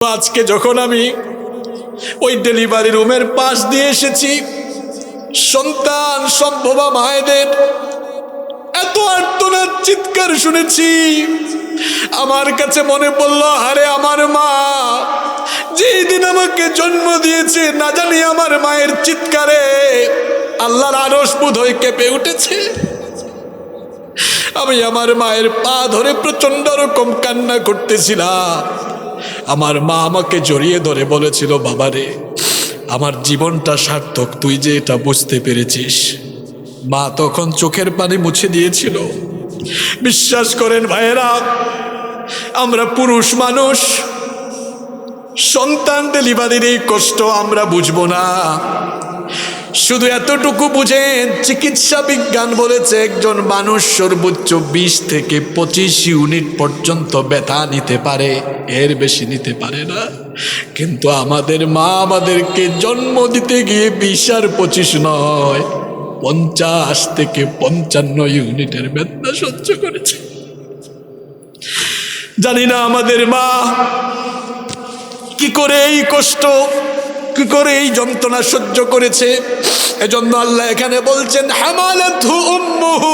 আজকে যখন আমি ওই ডেলিভারি রুমের পাশ দিয়ে এসেছি, সন্তান সম্ভবা মায়েদের এত আর্তনাদ চিৎকার শুনেছি, আমার কাছে মনে পড়ল, আরে আমার মা যেই দিন আমাকে জন্ম দিয়েছে, না জানি আমার মায়ের চিৎকারে আল্লাহর আরশ বোধহয় কেঁপে উঠেছে। আমি আমার মায়ের পা ধরে প্রচন্ড রকম কান্না করতেছিলাম। আমার মা আমাকে জড়িয়ে ধরে বলেছিল, বাবারে আমার জীবনটা সার্থক, তুই যে এটা বুঝতে পেরেছিস। মা তখন চোখের পানি মুছে দিয়েছিল। বিশ্বাস করেন ভাইয়েরা, আমরা পুরুষ মানুষ, সন্তান ডেলিভারির এই কষ্ট আমরা বুঝবো না। শুধু এতটুকু বুঝেন, চিকিৎসা বিজ্ঞান বলেছে একজন মানুষ সর্বোচ্চ 20 থেকে 25 ইউনিট পর্যন্ত ব্যথা নিতে পারে, এর বেশি নিতে পারে না। কিন্তু আমাদের মা আমাদেরকে জন্ম দিতে গিয়ে 20 আর 25 নয়, 50 থেকে 55 ইউনিটের ব্যথা সহ্য করেছে। জানি না আমাদের মা কি করে এই কষ্ট, কি করে এই যন্ত্রণা সহ্য করেছে। এজন্য আল্লাহ এখানে বলছেন, হামালাতহু উম্মুহু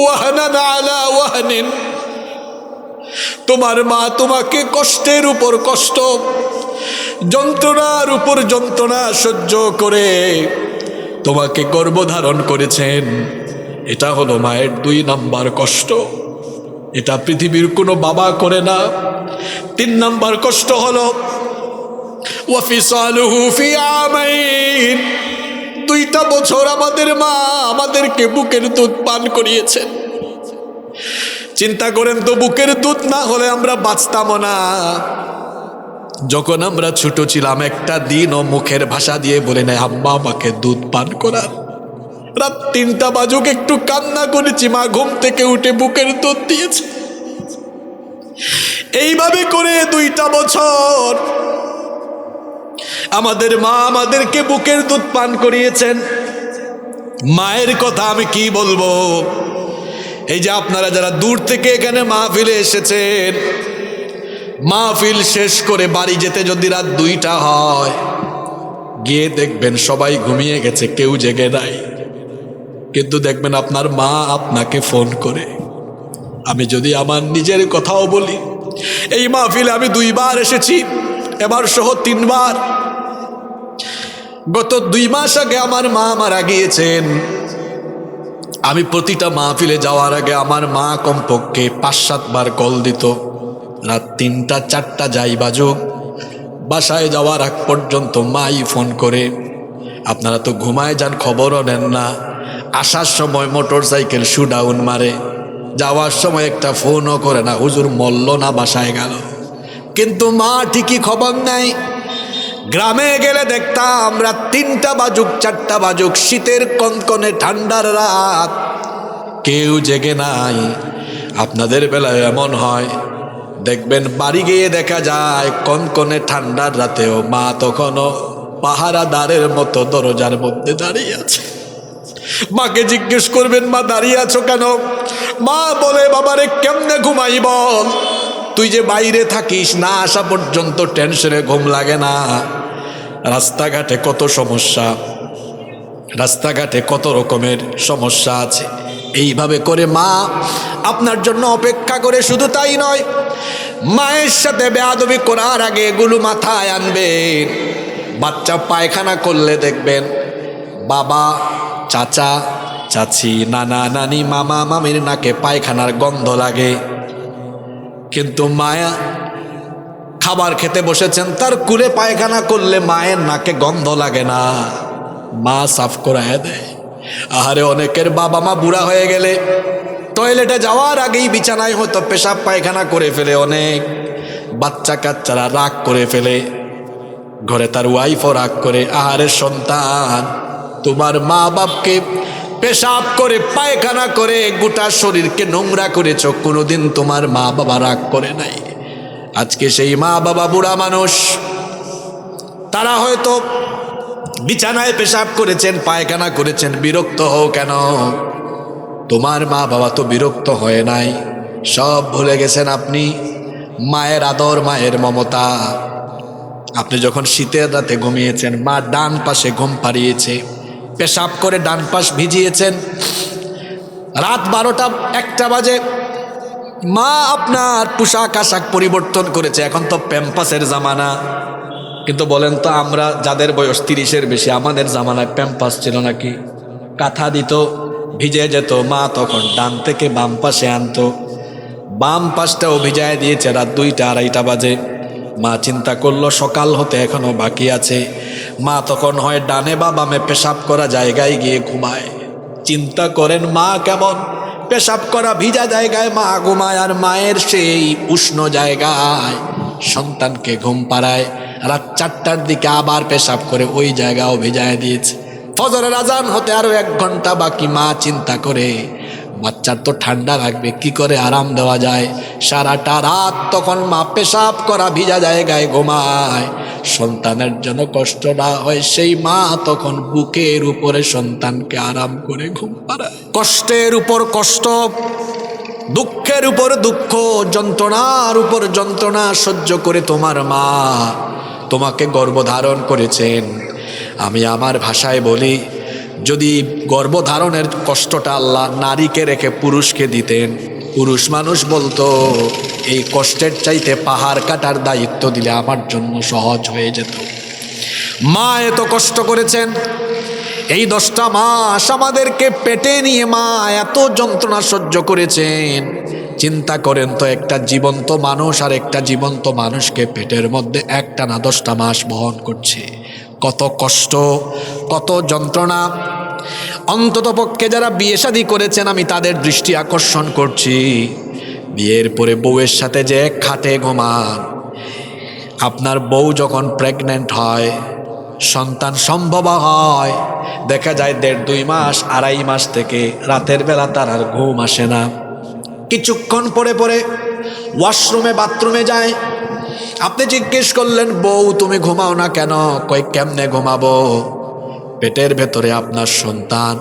ওয়াহনান আলা ওয়াহনিন। তোমার মা তোমাকে কষ্টের উপর কষ্ট, যন্ত্রণার উপর যন্ত্রণা সহ্য করে তোমাকে গর্ভধারণ করেছেন। এটা হলো মায়ের 2 নাম্বার কষ্ট। এটা পৃথিবীর কোনো বাবা করে না। 3 নাম্বার কষ্ট হলো ওয়াফিসালুহু ফি আমাইন। 2টা বছর আমাদের মা আমাদেরকে বুকের দুধ পান করিয়েছেন। চিন্তা করেন তো, বুকের দুধ না হলে আমরা বাঁচতাম না। যখন আমরা ছোট ছিলাম, একটা দিনও মুখের ভাষা দিয়ে বলে নেয় আম্মা আমাকে দুধ পান করার। রাত 3টা বাজুক একটু কান্না করেছি, মা ঘুম থেকে উঠে বুকের দুধ দিয়েছে। এইভাবে করে 2টা বছর আমাদের মা আমাদেরকে বুকের দুধ পান করিয়েছেন। মায়ের কথা আমি কি বলবো। এই যে আপনারা যারা দূর থেকে এখানে মাহফিলে এসেছেন, মাহফিল শেষ করে বাড়ি যেতে যদি রাত 2টা হয়, গিয়ে দেখবেন সবাই ঘুমিয়ে গেছে, কেউ জেগে নাই। কিন্তু দেখবেন আপনার মা আপনাকে ফোন করে। আমি যদি আমার নিজের কথাও বলি, এই মাহফিলে আমি 2 বার এসেছি, এবার সহ 3 বার। গত 2 মাস আগে আমার মা মারা গিয়েছেন। আমি প্রতিটা মাহফিলে যাওয়ার আগে আমার মা কমপক্ষে 5-7 বার কল দিত। রাত 3টা 4টা যাই বাজুক, বাসায় যাওয়ার আগ পর্যন্ত মাই ফোন করে। আপনারা তো ঘুমায় যান, খবরও নেন না। আসার সময় মোটর সাইকেল শুডাউন মারে, যাওয়ার সময় একটা ফোনও করে না, হুজুর মল্ল না বাসায় গেল। কিন্তু মা ঠিকই খবর নেয়। গ্রামে গেলে দেখতাম রাত 3টা বাজুক 4টা বাজুক, শীতের কনকনে ঠান্ডার রাত, কেউ জেগে নাই। আপনাদের বেলায় এমন হয়, দেখবেন বাড়ি গিয়ে দেখা যায় কনকনে ঠান্ডার রাতেও মা তখনও পাহারাদারের মতো দরজার মধ্যে দাঁড়িয়ে আছে। মাকে জিজ্ঞেস করবেন, মা দাঁড়িয়ে আছো কেন? মা বলে, বাবারে কেমনে ঘুমাই বল, তুই যে বাইরে থাকিস, না আসা পর্যন্ত টেনশনে ঘুম লাগে না। রাস্তাঘাটে কত সমস্যা, রাস্তাঘাটে কত রকমের সমস্যা আছে। এইভাবে করে মা আপনার জন্য অপেক্ষা করে। শুধু তাই নয়, মায়ের সাথে বেয়াদবি করার আগে এগুলো মাথায় আনবেন। বাচ্চা পায়খানা করলে দেখবেন বাবা, চাচা, চাচি, নানা, নানি, মামা, মামির নাকে পায়খানার গন্ধ লাগে। কিন্তু মায়া খাবার খেতে বসেছেন, তার কুলে পায়খানা করলে মায়ের নাকে গন্ধ লাগে না, মা সাফ করায় দেয়। আহারে অনেকের বাবা মা বুড়া হয়ে গেলে টয়লেটে যাওয়ার আগেই বিছানায় হয়তো পেশাব পায়খানা করে ফেলে। অনেক বাচ্চা কাচ্চারা রাগ করে ফেলে, ঘরে তার ওয়াইফও রাগ করে। আহারে সন্তান, তোমার মা বাপকে পেশাব করে পায়খানা করে গোটা শরীরকে নোংরা করেছ, কোনোদিন তোমার মা বাবা রাগ করে নাই। আজকে সেই মা বাবা বুড়া মানুষ, তারা হয়তো বিছানায় পেশাব করেছেন, পায়খানা করেছেন, বিরক্ত হও কেন? তোমার মা বাবা তো বিরক্ত হয় নাই, সব ভুলে গেছেন আপনি। মায়ের আদর, মায়ের মমতা। আপনি যখন শীতের রাতে ঘুমিয়েছেন, মা ডান পাশে ঘুম পাড়িয়েছে, পেশাব করে ডান পাশ ভিজিয়েছেন। রাত 12টা 1টা বাজে মা আপনার পোশাক আশাক পরিবর্তন করেছে। এখন তো প্যাম্পাসের জামানা, কিন্তু বলেন তো আমরা যাদের বয়স 30-এর বেশি, আমাদের জামানায় প্যাম্পাস ছিল নাকি? কাঁথা দিত, ভিজে যেত, মা তখন ডান থেকে বাম পাশে আনতো, বাম পাশটাও ভিজায় দিয়েছে। রাত 2টা 2:30 বাজে মা চিন্তা করলো সকাল হতে এখনো বাকি আছে। মা তখন হয় ডানে বা বামে পেশাব করা জায়গায় গিয়ে ঘুমায়। চিন্তা করেন মা কেমন, পেশাব করা ভিজা জায়গায় মা ঘুমায়, আর মায়ের সেই উষ্ণ জায়গায় সন্তানকে ঘুম পাড়ায়। রাত 4টার দিকে আবার পেশাব করে ওই জায়গাও ভিজায় দিয়েছে। ফজরের আজান হতে আরো 1 ঘন্টা বাকি। মা চিন্তা করে বাচ্চার তো ঠান্ডা লাগবে, কি করে আরাম দেওয়া যায়। সারাটা রাত তখন মা পেশাব করা ভিজা জায়গায় ঘুমায়, সন্তানের জন্য কষ্ট না হয় সেই মা তখন বুকের উপরে সন্তানকে আরাম করে ঘুম পাড়ায়। কষ্টের উপর কষ্ট, দুঃখের উপর দুঃখ, যন্ত্রণার উপর যন্ত্রণা সহ্য করে তোমার মা তোমাকে গর্ভধারণ করেছেন। আমি আমার ভাষায় বলি, যদি গর্ভধারণের কষ্টটা আল্লাহ নারীকে রেখে পুরুষকে দিতেন, পুরুষ মানুষ বলতো এই কষ্টের চাইতে পাহাড় কাটার দায়িত্ব দিলে আমার জন্য সহজ হয়ে যেত। মা এত কষ্ট করেছেন, এই 10টা মাস আমাদেরকে পেটে নিয়ে মা এত যন্ত্রণা সহ্য করেছেন। চিন্তা করেন তো, একটা জীবন্ত মানুষ আর একটা জীবন্ত মানুষকে পেটের মধ্যে একটানা 10টা মাস বহন করছে, কত কষ্ট, কত যন্ত্রণা। অন্তত পক্ষে যারা বিয়ে শাদী করেছেন আমি তাদের দৃষ্টি আকর্ষণ করছি, বিয়ের পরে বউয়ের সাথে যে খাটে ঘুমান, আপনার বউ যখন প্রেগনেন্ট হয়, সন্তান সম্ভব হয়, দেখা যায় 1.5-2 মাস 2.5 মাস থেকে রাতের বেলা তার আর ঘুম আসে না। কিছুক্ষণ পরে পরে ওয়াশরুমে বাথরুমে যায়। আপনি জিজ্ঞেস করলেন বউ তুমি ঘুমাও না কেন? কই কেমনে ঘুমাবো, পেটের ভেতরে আপনার সন্তান,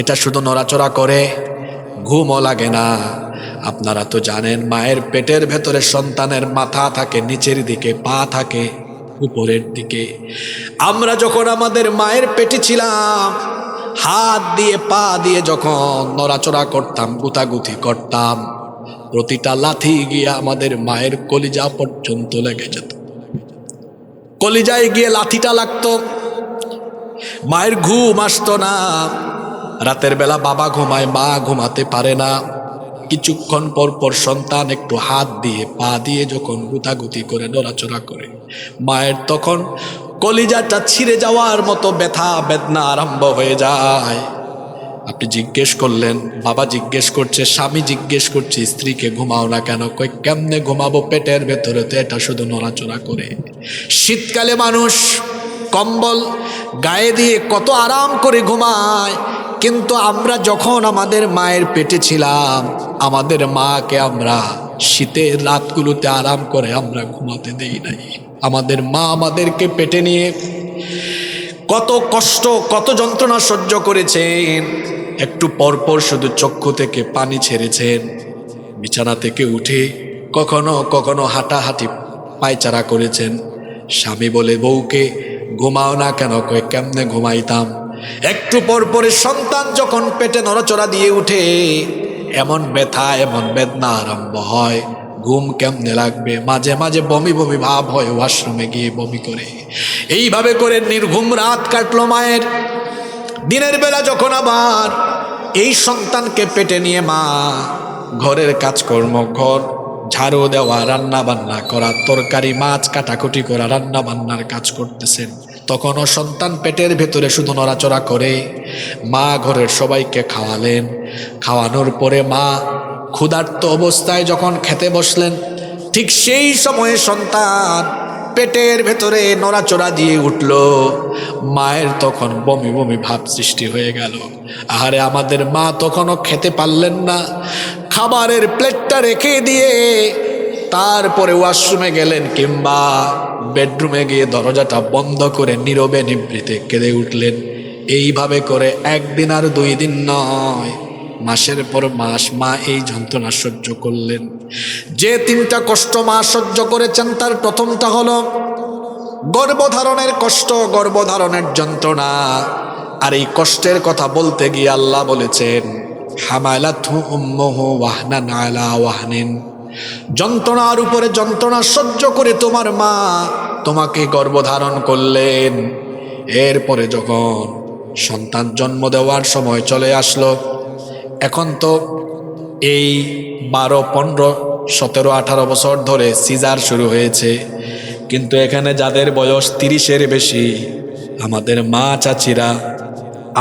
এটা শুধু নড়াচড়া করে, ঘুমও লাগে না। আপনারা তো জানেন মায়ের পেটের ভেতরে সন্তানের মাথা থাকে নিচের দিকে, পা থাকে উপরের দিকে। আমরা যখন আমাদের মায়ের পেটে ছিলাম, হাত দিয়ে পা দিয়ে যখন নড়াচড়া করতাম, গুতাগুতি করতাম, প্রতিটা লাথি গিয়ে আমাদের মায়ের কলিজা পর্যন্ত লেগে যেত। কলিজায় গিয়ে লাথিটা লাগতো, মায়ের ঘুম আসতো না। রাতের বেলা বাবা ঘুমায়, মা ঘুমাতে পারে না। কিছুক্ষণ পর পর সন্তান একটু হাত দিয়ে পা দিয়ে যখন গুতাগুতি করে নড়াচড়া করে, মায়ের তখন কলিজাটা ছিঁড়ে যাওয়ার মতো ব্যথা বেদনা আরম্ভ হয়ে যায়। আপনি জিজ্ঞেস করলেন, বাবা জিজ্ঞেস করছে, স্বামী জিজ্ঞেস করছে স্ত্রীকে ঘুমাও না কেন? কই কেমনে ঘুমাবো, পেটের ভেতরে তো এটা শুধু নড়াচড়া করে। শীতকালে মানুষ কম্বল গায়ে দিয়ে কত আরাম করে ঘুমায়, কিন্তু আমরা যখন আমাদের মায়ের পেটে ছিলাম, আমাদের মাকে আমরা শীতের রাতগুলোতে আরাম করে আমরা ঘুমাতে দেই নাই। আমাদের মা আমাদেরকে পেটে নিয়ে কত কষ্ট, কত যন্ত্রণা সহ্য করেছেন। একটু পরপর শুধু চক্ষু থেকে পানি ছেড়েছেন। বিছানা থেকে উঠে কখনো কখনো হাঁটাহাঁটি পায়চারা করেছেন। স্বামী বলে বউকে ঘুমাও না কেন? কয়ে কেমনে ঘুমাইতাম। একটু পরপরে সন্তান যখন পেটে নড়াচড়া দিয়ে উঠে, এমন ব্যথা এমন বেদনা আরম্ভ হয়, ঘুম কেমনে লাগবে। মাঝে মাঝে বমি বমি ভাব হয়, ওয়াশরুমে গিয়ে বমি করে। এইভাবে করে নির্ঘুম রাত কাটলো মায়ের। দিনের বেলা যখন আবার এই সন্তানকে পেটে নিয়ে মা ঘরের কাজকর্ম, ঘর ঝাড়ু দেওয়া, রান্না বান্না করা, তরকারি মাছ কাটাকুটি করা, রান্না বান্নার কাজ করতেছেন, তখনও সন্তান পেটের ভেতরে শুধু নড়াচড়া করে। মা ঘরের সবাইকে খাওয়ালেন। খাওয়ানোর পরে মা ক্ষুধার্ত অবস্থায় যখন খেতে বসলেন, ঠিক সেই সময়ে সন্তান পেটের ভেতরে নড়াচড়া দিয়ে উঠল। মায়ের তখন বমি বমি ভাব সৃষ্টি হয়ে গেল। আহারে, আমাদের মা তখনও খেতে পারলেন না। খাবারের প্লেটটা রেখে দিয়ে তারপরে ওয়াশরুমে গেলেন কিংবা বেডরুমে গিয়ে দরজাটা বন্ধ করে নীরবে নিভৃতে কেঁদে উঠলেন। এইভাবে করে 1 দিন আর 2 দিন নয়, মাসের পর মাস মা এই যন্ত্রণা সহ্য করলেন। যে 3টা কষ্ট মা সহ্য করেছেন তার প্রথমটা হলো গর্ভধারণের কষ্ট, গর্ভধারণের যন্ত্রণা। আর এই কষ্টের কথা বলতে গিয়ে আল্লাহ বলেছেন হামালাতহু উম্মুহু ওয়াহনান আলা ওয়াহনিন, যন্ত্রণার উপরে যন্ত্রণা সহ্য করে তোমার মা তোমাকে গর্ভধারণ করলেন। এরপরে যখন সন্তান জন্ম দেওয়ার সময় চলে আসলো, এখন তো এই 12, 15, 17, 18 বছর ধরে সিজার শুরু হয়েছে, কিন্তু এখানে যাদের বয়স 30-এর বেশি, আমাদের মা চাচিরা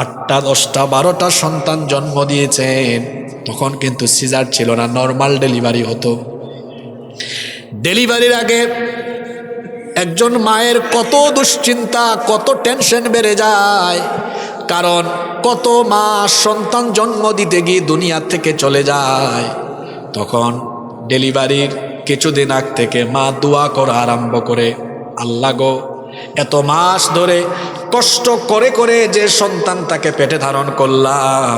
8টা, 10টা, 12টা সন্তান জন্ম দিয়েছেন, তখন কিন্তু সিজার ছিল না, নর্মাল ডেলিভারি হতো। ডেলিভারির আগে একজন মায়ের কত দুশ্চিন্তা, কত টেনশন বেড়ে যায়, কারণ কত মা সন্তান জন্ম দিতে গিয়ে দুনিয়া থেকে চলে যায়। তখন ডেলিভারির কিছুদিন আগ থেকে মা দোয়া করা আরম্ভ করে, আল্লাহ গো, এত মাস ধরে কষ্ট করে করে যে সন্তানটাকে পেটে ধারণ করলাম,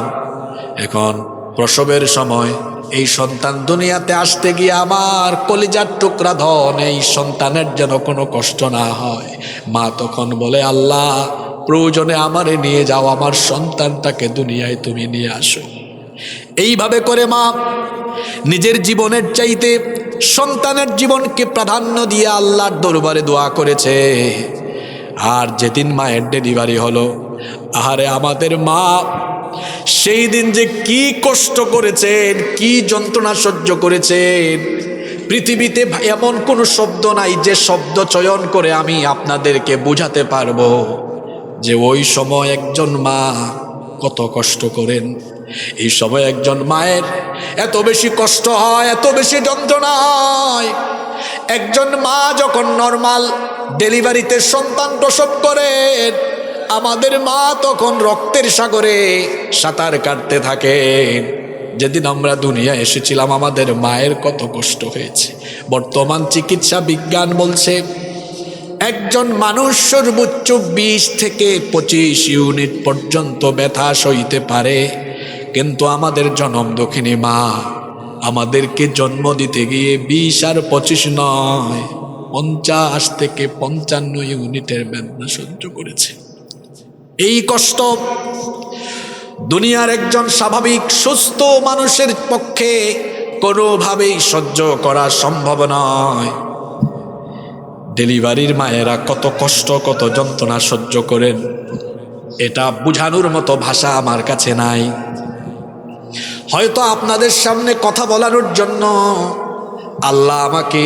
এখন প্রসবের সময় এই সন্তান দুনিয়াতে আসতে গিয়ে আমার কলিজার টুকরা ধন, এই সন্তানের যেন কোনো কষ্ট না হয়। মা তখন বলে, আল্লাহ প্রয়োজনে আমারে নিয়ে যাও, আমার সন্তানটাকে দুনিয়ায় তুমি নিয়ে আসো। এইভাবে করে মা নিজের জীবনের চাইতে সন্তানের জীবনকে প্রাধান্য দিয়ে আল্লাহর দরবারে দোয়া করেছে। আর যেদিন মায়ের ডেলিভারি হলো, আহারে আমাদের মা সেই দিন যে কি কষ্ট করেছেন, কি যন্ত্রণা সহ্য করেছেন, পৃথিবীতে এমন কোনো শব্দ নাই যে শব্দ চয়ন করে আমি আপনাদেরকে বোঝাতে পারবো যে ওই সময় একজন মা কত কষ্ট করেন। এই সময় একজন মায়ের এত বেশি কষ্ট হয়, এত বেশি যন্ত্রণা হয়। একজন মা যখন নর্মাল ডেলিভারিতে সন্তান প্রসব করেন, আমাদের মা তখন রক্তের সাগরে সাঁতার কাটতে থাকেন। যেদিন আমরা দুনিয়া এসেছিলাম আমাদের মায়ের কত কষ্ট হয়েছে। বর্তমান চিকিৎসা বিজ্ঞান বলছে একজন মানুষ সর্বোচ্চ 20 থেকে 25 ইউনিট পর্যন্ত ব্যথা সইতে পারে, কিন্তু আমাদের জনম দক্ষিণী মা আমাদেরকে জন্ম দিতে গিয়ে 20 আর 25 নয়, 50 থেকে 55 ইউনিটের বেদনা সহ্য করেছে। এই কষ্ট দুনিয়ার একজন স্বাভাবিক সুস্থ মানুষের পক্ষে কোনোভাবেই সহ্য করা সম্ভব নয়। ডেলিভারির মায়েরা কত কষ্ট, কত যন্ত্রণা সহ্য করেন, এটা বোঝানোর মতো ভাষা আমার কাছে নাই। হয়তো আপনাদের সামনে কথা বলানোর জন্য আল্লাহ আমাকে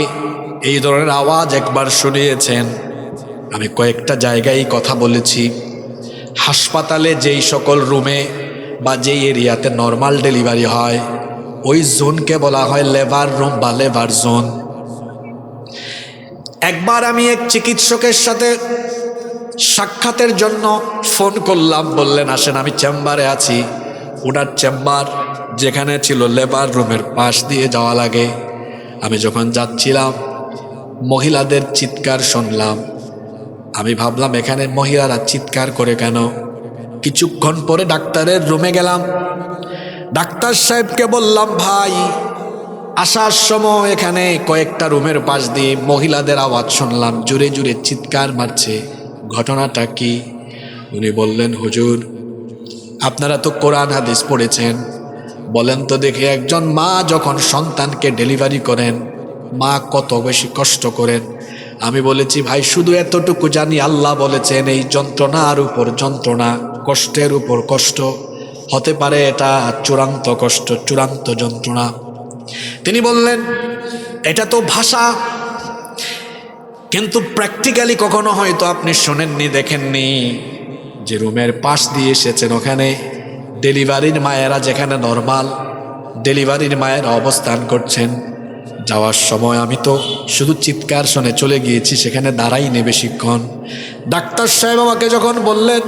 এই ধরনের আওয়াজ একবার শুনিয়েছেন। আমি কয়েকটা জায়গায় কথা বলেছি। হাসপাতালে যেই সকল রুমে বা যেই এরিয়াতে নর্মাল ডেলিভারি হয়, ওই জোনকে বলা হয় লেবার রুম বা লেবার জোন। একবার আমি এক চিকিৎসকের সাথে সাক্ষাতের জন্য ফোন করলাম, বললেন আসেন, আমি চেম্বারে আছি। ওনার চেম্বার যেখানে ছিল লেবার রুমের পাশ দিয়ে যাওয়া লাগে। আমি যখন যাচ্ছিলাম মহিলাদের চিৎকার শুনলাম। আমি ভাবলাম এখানে মহিলারা চিৎকার করে কেন। কিছুক্ষণ পরে ডাক্তারের রুমে গেলাম, ডাক্তার সাহেবকে বললাম, ভাই আসার সময় এখানে কয়েকটা রুমের পাশ দিয়ে মহিলাদের আওয়াজ শুনলাম, জোরে জোরে চিৎকার মারছে, ঘটনাটা কি? উনি বললেন, হুজুর আপনারা তো কোরআন হাদিস পড়েছেন, বলেন তো দেখে একজন মা যখন সন্তানকে ডেলিভারি করেন মা কত বেশি কষ্ট করেন। আমি বলেছি, ভাই শুধু এতটুকু জানি আল্লাহ বলেছেন এই যন্ত্রণার উপর যন্ত্রণা, কষ্টের উপর কষ্ট, হতে পারে এটা চূড়ান্ত কষ্ট, চূড়ান্ত যন্ত্রণা। তিনি বললেন এটা তো ভাষা, কিন্তু প্র্যাকটিক্যালি কখনো হয়তো আপনি শোনেননি, দেখেননি। যে রুমের পাশ দিয়ে এসেছেন ওখানে ডেলিভারির মায়েরা, যেখানে নর্মাল ডেলিভারির মায়েরা অবস্থান করছেন। যাওয়ার সময় আমি তো শুধু চিৎকার শুনে চলে গিয়েছি, সেখানে দাঁড়াইনি বেশিক্ষণ। ডাক্তার সাহেব আমাকে যখন বললেন,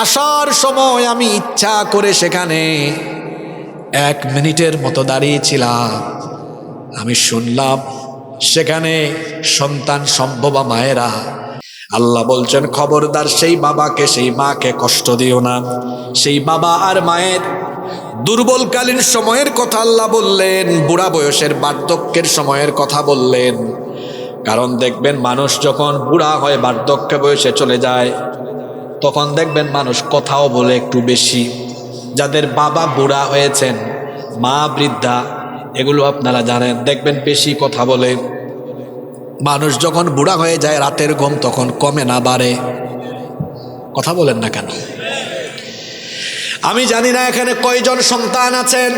আসার সময় আমি ইচ্ছা করে সেখানে 1 মিনিটের মতো দাঁড়িয়েছিলাম। আমি শুনলাম সেখানে সন্তান সম্ভবা মায়েরা, আল্লাহ বলছেন খবরদার সেই বাবাকে, সেই মাকে কষ্ট দিও না। সেই বাবা আর মায়ের দুর্বলকালীন সময়ের কথা আল্লাহ বললেন, বুড়া বয়সের বার্ধক্যের সময়ের কথা বললেন। কারণ দেখবেন মানুষ যখন বুড়া হয়, বার্ধক্য বয়সে চলে যায়, তখন দেখবেন মানুষ কথাও বলে একটু বেশি। যাদের বাবা বুড়া হয়েছেন, মা বৃদ্ধা, এগুলো আপনারা জানেন, দেখবেন বেশি কথা বলে। মানুষ যখন বুড়া হয়ে যায়, রাতের ঘুম তখন কমে না বাড়ে। কথা বলেন না কেন? আমি জানি না এখানে কয়জন সন্তান আছেন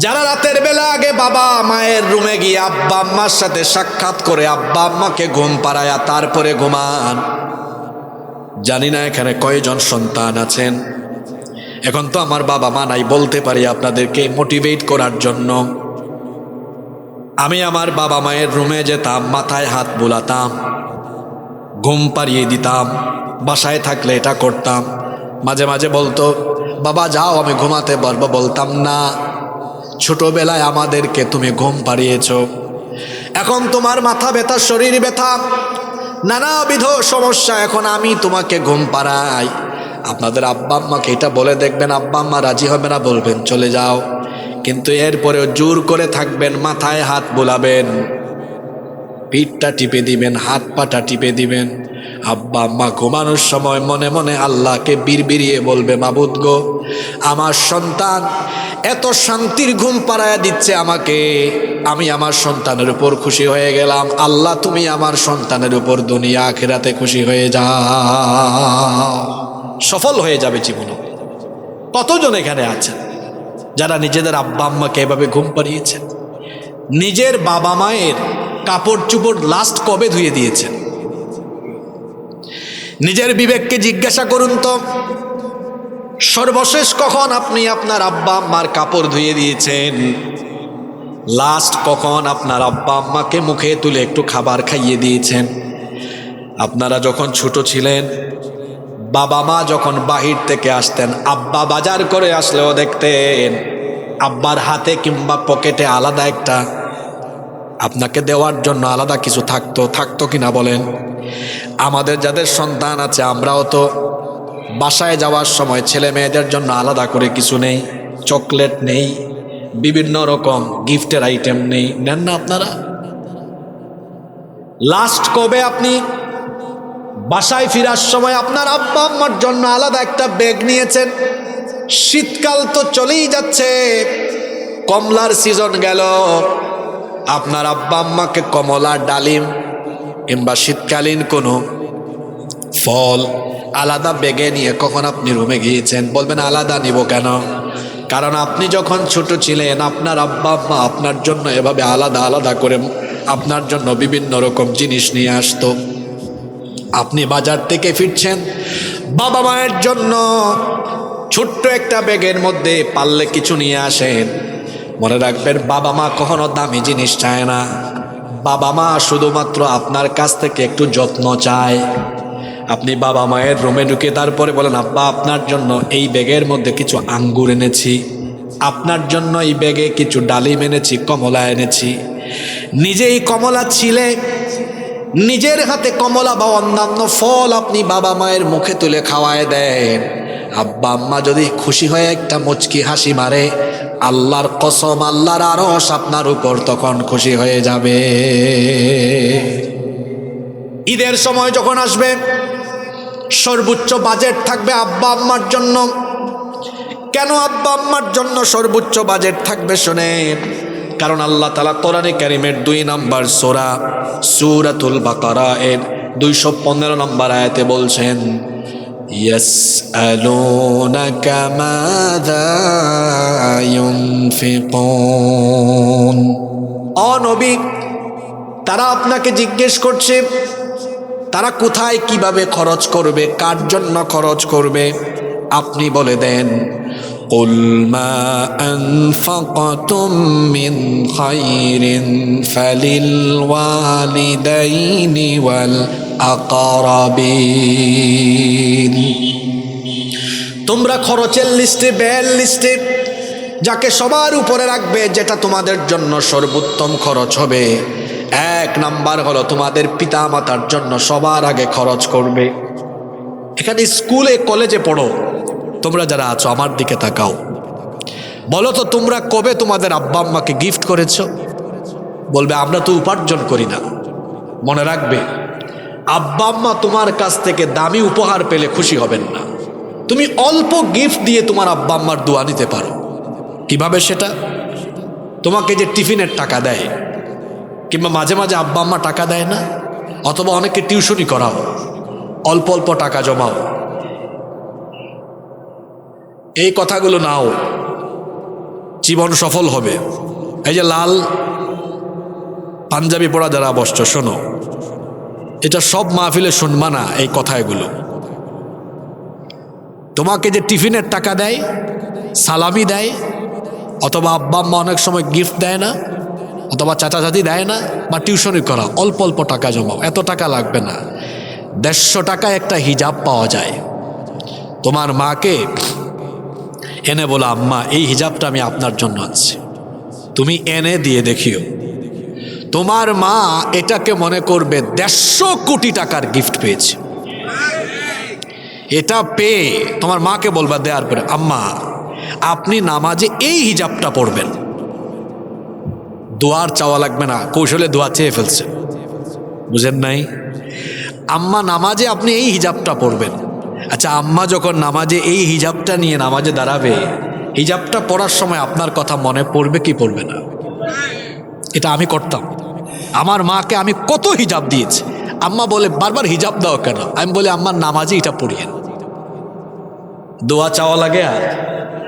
যারা রাতের বেলা আগে বাবা মায়ের রুমে গিয়ে আব্বা আম্মার সাথে সাক্ষাৎ করে আব্বা আম্মাকে ঘুম পাড়ায়া তারপরে ঘুমান। জানি না এখানে কয়জন সন্তান আছেন। এখন তো আমার বাবা মা নাই, বলতে পারি আপনাদেরকে মোটিভেট করার জন্য। আমি আমার বাবা মায়ের রুমে যেতাম, মাথায় হাত বুলাতাম, ঘুম পাড়িয়ে দিতাম। বাসায় থাকলে এটা করতাম। মাঝে মাঝে বলতো, বাবা যাও আমি ঘুমাতে পারবো। বলতাম না, ছোটবেলায় আমাদেরকে তুমি ঘুম পাড়িয়েছ, এখন তোমার মাথা ব্যথা, শরীর ব্যথা, নানাবিধ সমস্যা, এখন আমি তোমাকে ঘুম পাড়াই। আপনাদের আব্বা আম্মাকে এটা বলে দেখবেন, আব্বা আম্মা রাজি হবে না, বলবেন চলে যাও। কিন্তু এরপরেও জোর করে থাকবেন, মাথায় হাত বোলাবেন, পিঠটা টিপে দিবেন, হাত পাটা টিপে দিবেন। আব্বা আম্মা ঘুমানোর সময় মনে মনে আল্লাহকে বিড়বিড়িয়ে বলবে, মাবুদ গো, আমার সন্তান এত শান্তির ঘুম পাড়ায়া দিচ্ছে আমাকে, আমি আমার সন্তানের উপর খুশি হয়ে গেলাম। আল্লাহ তুমি আমার সন্তানের উপর দুনিয়া আখিরাতে খুশি হয়ে যাও। সফল হয়ে যাবে জীবনে। কতজন এখানে আছেন যারা নিজেদের আব্বা আম্মাকে এভাবে ঘুম পাড়িয়েছেন? নিজের বাবা মায়ের কাপড় চুপড় লাস্ট কবে ধুয়ে দিয়েছেন? নিজের বিবেককে জিজ্ঞাসা করুন তো, সর্বশেষ কখন আপনি আপনার আব্বা আম্মার কাপড় ধুয়ে দিয়েছেন? লাস্ট কখন আপনার আব্বা আম্মাকে মুখে তুলে একটু খাবার খাইয়ে দিয়েছেন? আপনারা যখন ছোট ছিলেন, বাবা মা যখন বাহির থেকে আসতেন, আব্বা বাজার করে আসলেও দেখতেন আব্বার হাতে কিংবা পকেটে আলাদা একটা আপনাকে দেওয়ার জন্য আলাদা কিছু থাকতো কিনা বলেন? আমাদের যাদের সন্তান আছে, আমরাও তো বাসায় যাওয়ার সময় ছেলে মেয়েদের জন্য আলাদা করে কিছু নেই, চকলেট নেই, বিভিন্ন রকম গিফটের আইটেম নেই, নেন না আপনারা? লাস্ট কবে আপনি বাসায় ফেরার সময় আপনার আব্বা আম্মার জন্য আলাদা একটা ব্যাগ নিয়েছেন? শীতকাল তো চলেই যাচ্ছে, কমলার সিজন গেল, আপনার আব্বা আম্মাকে কমলা, ডালিম কিংবা শীতকালীন কোনো ফল আলাদা ব্যাগে নিয়ে কখন আপনি রুমে গিয়েছেন? বলবেন আলাদা নিব কেন? কারণ আপনি যখন ছোট ছিলেন, আপনার আব্বা আম্মা আপনার জন্য এভাবে আলাদা আলাদা করে আপনার জন্য বিভিন্ন রকম জিনিস নিয়ে আসতো। আপনি বাজার থেকে ফিরছেন, বাবা মায়ের জন্য ছোট্ট একটা ব্যাগের মধ্যে পারলে কিছু নিয়ে আসেন। মনে রাখবেন, বাবা মা কখনো দামি জিনিস চায় না। বাবা মা শুধুমাত্র আপনার কাছ থেকে একটু যত্ন চায়। আপনি বাবা মায়ের রুমে ঢুকে তারপরে বলেন, আব্বা আপনার জন্য এই ব্যাগের মধ্যে কিছু আঙ্গুর এনেছি, আপনার জন্য এই ব্যাগে কিছু ডালিম এনেছি, কমলা এনেছি। নিজেই কমলা ছিলে, নিজের হাতে কমলা বা অন্যান্য ফল আপনি বাবা মায়ের মুখে তুলে খাওয়ায় দেন। আব্বা আম্মা যদি খুশি হয়ে একটা মুচকি হাসি মারে, আল্লাহর কসম, আল্লাহর আরশ আপনার উপর তখন খুশি হয়ে যাবে। ঈদের সময় যখন আসবে, সর্বোচ্চ বাজেট থাকবে আব্বা আম্মার জন্য। কেন আব্বা আম্মার জন্য সর্বোচ্চ বাজেট থাকবে শোনেন। কারণ আল্লাহ তাআলা কোরআনে কারীমের 2 নম্বর সূরা সূরাতুল বাকারা এর 215 নম্বর আয়াতে বলছেন, ইয়াসআলুনাকা মাযা ইউনফিকুন। ও নবী, তারা আপনাকে জিজ্ঞেস করছে তারা কোথায় কিভাবে খরচ করবে, কার জন্য খরচ করবে। আপনি বলে দেন, কুল মা আনফাকতুম মিন খায়রিন ফালিল ওয়ালিদাইনি ওয়াল আকরাবিন। তোমরা খরচের লিস্টে, ব্যয়ের লিস্টে যাকে সবার উপরে রাখবে, যেটা তোমাদের জন্য সর্বোত্তম খরচ হবে, 1 নাম্বার হলো তোমাদের পিতা মাতার জন্য সবার আগে খরচ করবে। এখানে স্কুলে কলেজে পড়ো, তোমরা যারা আছো আমার দিকে তাকাও, বলো তো তোমরা কবে তোমাদের আব্বা আম্মাকে গিফট করেছো? বলবে আমরা তো উপার্জন করি না। মনে রাখবে, আব্বা আম্মা তোমার কাছ থেকে দামি উপহার পেলে খুশি হবেন না। তুমি অল্প গিফট দিয়ে তোমার আব্বা আম্মার দোয়া নিতে পারো। কিভাবে সেটা? তোমাকে যে টিফিনের টাকা দেয়, কিংবা মাঝে মাঝে আব্বা আম্মা টাকা দেয় না, অথবা অনেকে টিউশনি করাও, অল্প অল্প টাকা জমাও, এই কথাগুলো নাও, জীবন সফল হবে। এই যে লাল পাঞ্জাবি পরা যারা বসছো, শোনো, এটা সব মাহফিলে শুনবা না এই কথাগুলো। তোমাকে যে টিফিনের টাকা দেয়, সালামি দেয়, অথবা আব্বা আম্মা অনেক সময় গিফট দেয় না, অথবা চাচা চাচি দেয় না, বা টিউশনি করা, অল্প অল্প টাকা জমাও, এত টাকা লাগবে না। 150 টাকায় একটা হিজাব পাওয়া যায়। তোমার মাকে এনে বলো, আম্মা এই হিজাবটা আমি আপনার জন্য আনছি, তুমি এনে দিয়ে দেখিও। তোমার মা এটাকে মনে করবে 150 কোটি টাকার গিফট পেয়েছে। এটা পেয়ে তোমার মাকে বলবা দেওয়ার পরে, আম্মা আপনি নামাজে এই হিজাবটা পড়বেন। দোয়ার চাওয়া লাগবে না, কৌশলে দোয়া চেয়ে ফেলছে, বুঝেন নাই? আম্মা নামাজে আপনি এই হিজাবটা পড়বেন। আচ্ছা, আম্মা যখন নামাজে এই হিজাবটা নিয়ে নামাজে দাঁড়াবে, হিজাবটা পড়ার সময় আপনার কথা মনে পড়বে কি পড়বে না? এটা আমি করতাম। আমার মাকে আমি কত হিজাব দিয়েছি। আম্মা বলে বারবার হিজাব দাও কেন? আমি বলি আম্মার নামাজে এটা পড়িয়েন। দোয়া চাওয়া লাগে আর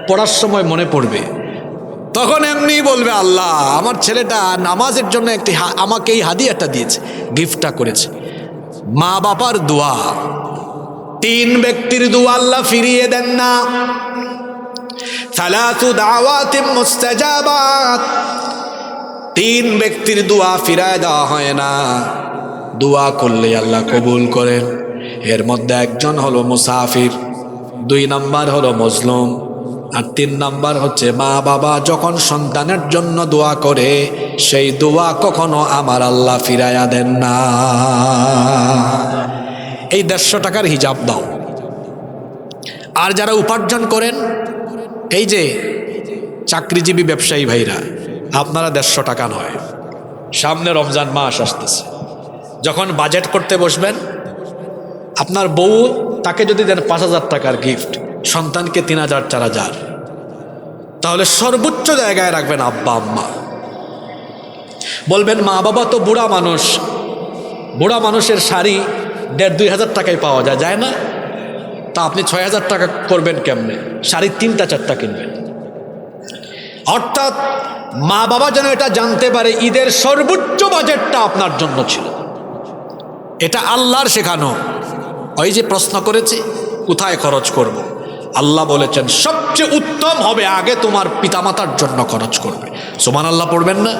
পড়ার সময় মনে পড়বে, তখন এমনি বলবে, আল্লাহ আমার ছেলেটা নামাজের জন্য একটি আমাকে এই হাদিয়াটা দিয়েছে, গিফটটা করেছে। মা বাবার দোয়া, 3 ব্যক্তির দোয়া আল্লাহ ফিরিয়ে দেন না। সালাতু দাওয়াতিন মুস্তাজাবাত, 3 ব্যক্তির দোয়া ফিরায় দেওয়া হয় না। দোয়া করলে আল্লাহ কবুল করেন। এর মধ্যে একজন হলো মুসাফির, 2 নাম্বার হলো মজলুম, আর 3 নাম্বার হচ্ছে মা বাবা যখন সন্তানের জন্য দোয়া করে, সেই দোয়া কখনো আমার আল্লাহ ফিরাইয়া দেন না। এই 150 টাকার হিজাব দাও। আর যারা উপার্জন করেন, এই যে চাকরিজীবী ব্যবসায়ী ভাইরা, আপনারা 150 টাকা নয়, সামনে রমজান মাস আসতেছে, যখন বাজেট করতে বসবেন, আপনার বউ তাকে যদি দেন 5000 টাকার গিফট, সন্তানকে 3000 4000, তাহলে সর্বোচ্চ জায়গায় রাখবেন আব্বা আম্মা। বলবেন মা বাবা তো বুড়া মানুষ, বুড়া মানুষের শাড়ি 1500-2000 টাকায় পাওয়া যায়, যায় না? তা আপনি 6000 টাকা করবেন কেমনে? শাড়ি 3টা 4টা কিনবেন। অর্থাৎ মা বাবা যেন এটা জানতে পারে ঈদের সর্বোচ্চ বাজেটটা আপনার জন্য ছিল। এটা আল্লাহর শেখানো। ওই যে প্রশ্ন করেছি কোথায় খরচ করব, আল্লাহ বলেছেন সবচেয়ে উত্তম হবে আগে তোমার পিতামাতার জন্য খরচ করবে। সুবহানাল্লাহ পড়বেন না?